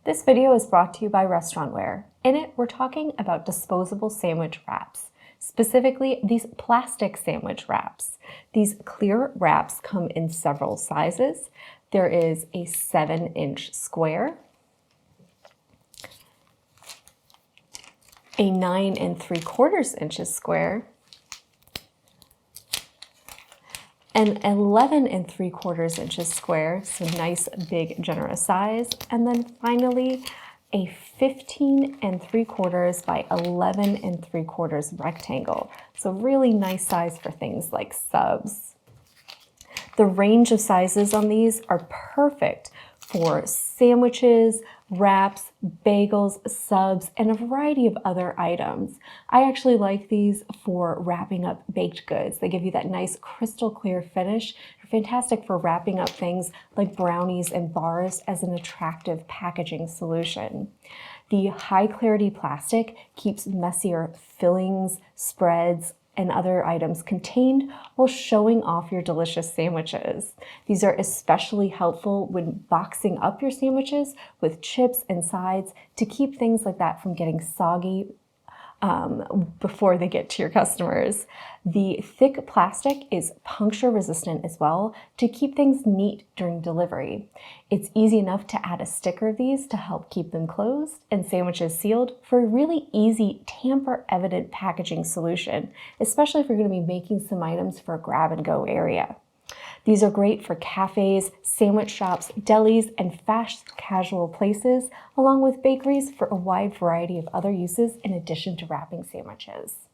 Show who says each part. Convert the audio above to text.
Speaker 1: This video is brought to you by Restaurantware. In it, we're talking about disposable sandwich wraps, specifically these plastic sandwich wraps. These clear wraps come in several sizes. There is a 7-inch square, a 9 3/4 inches square, an 11 3/4 inches square, so nice, big, generous size, and then finally a 15 3/4 by 11 3/4 rectangle. So really nice size for things like subs. The range of sizes on these are perfect for sandwiches, wraps, bagels, subs, and a variety of other items. I actually like these for wrapping up baked goods. They give you that nice crystal clear finish. They're fantastic for wrapping up things like brownies and bars as an attractive packaging solution. The high clarity plastic keeps messier fillings, spreads, and other items contained while showing off your delicious sandwiches. These are especially helpful when boxing up your sandwiches with chips and sides to keep things like that from getting soggy before they get to your customers. The thick plastic is puncture resistant as well to keep things neat during delivery. It's easy enough to add a sticker of these to help keep them closed and sandwiches sealed for a really easy tamper evident packaging solution, especially if you're going to be making some items for a grab and go area. These are great for cafes, sandwich shops, delis, and fast casual places, along with bakeries for a wide variety of other uses in addition to wrapping sandwiches.